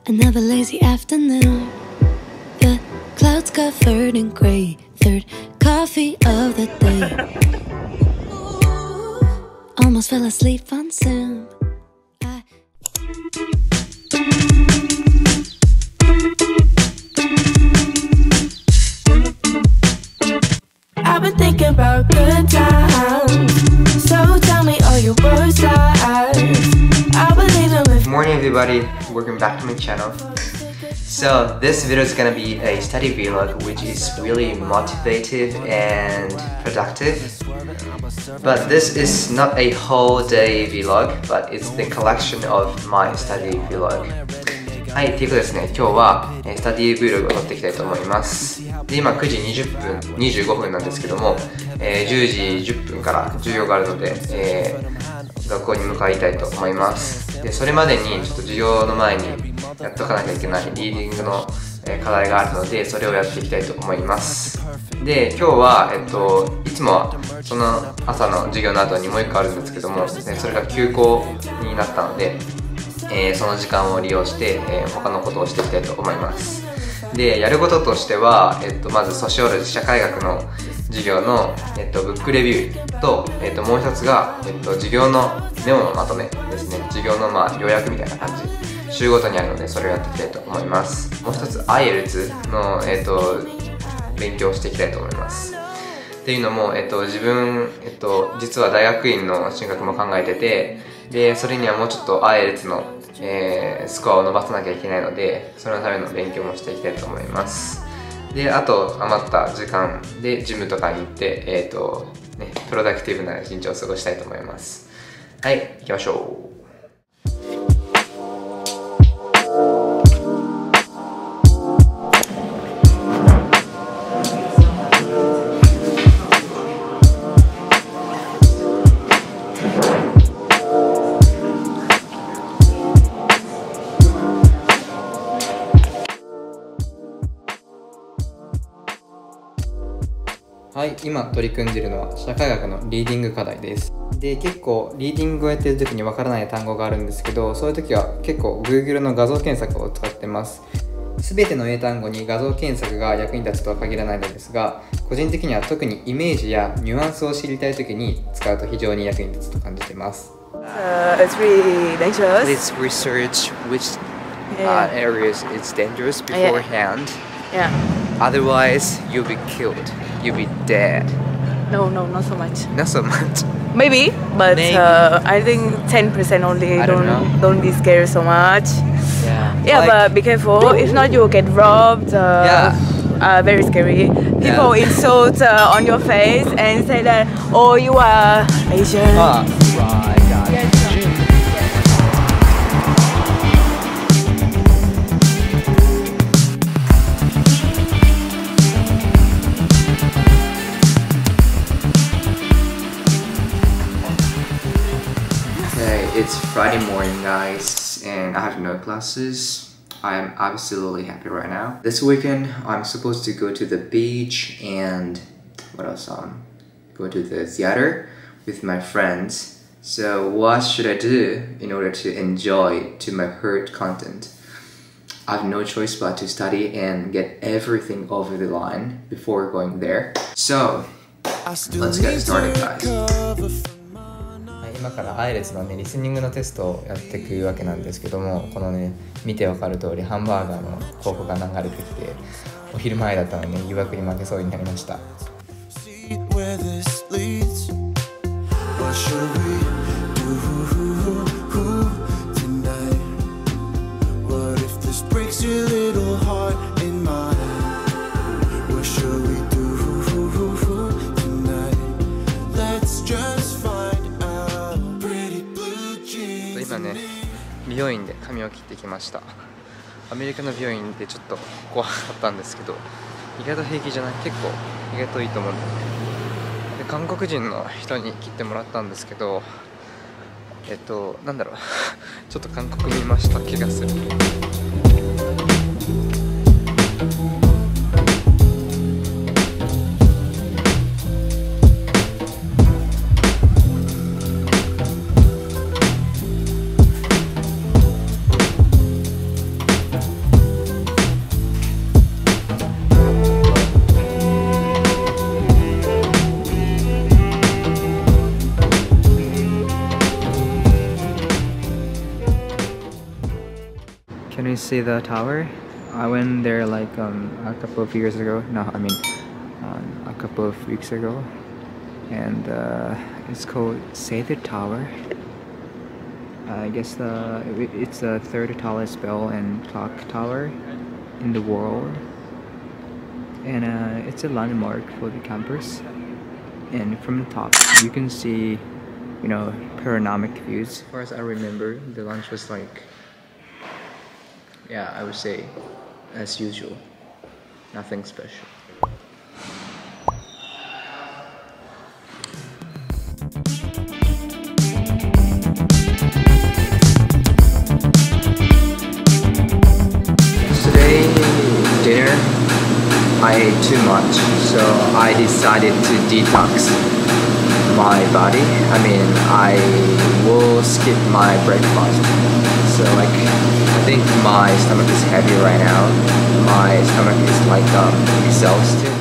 Another lazy afternoon. The clouds covered in gray. Third coffee of the day. Almost fell asleep on Zoom. I've been thinking about good times. So tell me all your worst lies. I believe in with. Good morning everybody, welcome back to my channel. So this video is gonna be a study vlog which is really motivative and productive. But this is not a whole day vlog, but it's the collection of my study vlog. はい、ということですね、今日はスタディ Vlog を撮っていきたいと思います。で、今9時20分、25分なんですけども、10時10分から授業があるので、学校に向かいたいと思います。で、それまでにちょっと授業の前にやっとかなきゃいけないリーディングの課題があるので、それをやっていきたいと思います。で、今日は、いつもはその朝の授業の後にもう1個あるんですけども、それが休校になったので、その時間を利用して、他のことをしていきたいと思います。で、やることとしては、まずソシオロジー社会学の授業の、ブックレビューと、もう一つが、授業のメモのまとめですね。授業の要約みたいな感じ。週ごとにあるので、それをやっていきたいと思います。もう一つ、ielts の、勉強をしていきたいと思います。っていうのも、自分、実は大学院の進学も考えてて、で、それにはもうちょっと ielts のスコアを伸ばさなきゃいけないので、そのための勉強もしていきたいと思います。で、あと余った時間でジムとかに行って、プロダクティブな一日を過ごしたいと思います。はい、行きましょう。はい、今取り組んでいるのは社会学のリーディング課題です。で、結構リーディングをやっている時にわからない単語があるんですけど、そういう時は結構 Google の画像検索を使ってます。すべての英単語に画像検索が役に立つとは限らないのですが、個人的には特にイメージやニュアンスを知りたい時に使うと非常に役に立つと感じています。It's really dangerous. Please research which areas it's dangerous beforehand. Yeah. Otherwise, you'll be killed. You'll be dead. No, not so much. Not so much. Maybe, but Maybe. I think 10% only. I don't know. Don't be scared so much. Yeah, Like, but be careful. If not, you'll get robbed. Very scary. People insult on your face and say that, oh, you are Asian. Right. It's Friday morning, guys, and I have no classes. I'm absolutely happy right now. This weekend, I'm supposed to go to the beach and what else? Go to the theater with my friends. So what should I do in order to enjoy to my heard content? I have no choice but to study and get everything over the line before going there. So let's get started, guys. 今から ielts のねリスニングのテストをやっていくわけなんですけども、このね見てわかる通りハンバーガーの広告が流れてきて、お昼前だったのにね誘惑に負けそうになりました。今ね、美容院で髪を切ってきました。アメリカの美容院でちょっと怖かったんですけど、意外と平気じゃない？結構意外といいと思うんだよね。で、韓国人の人に切ってもらったんですけど、なんだろうちょっと韓国にいました気がする。Can you see the tower? I went there like a couple of years ago. No, I mean a couple of weeks ago, and it's called Save the Tower. I guess it's the third tallest bell and clock tower in the world, and it's a landmark for the campus. And from the top, you can see, you know, panoramic views. As far as I remember, the lunch was like, yeah, I would say as usual, nothing special. Today dinner I ate too much, so I decided to detox my body. I mean, I will skip my breakfast. So like, I think my stomach is heavy right now. My stomach is like exhausted.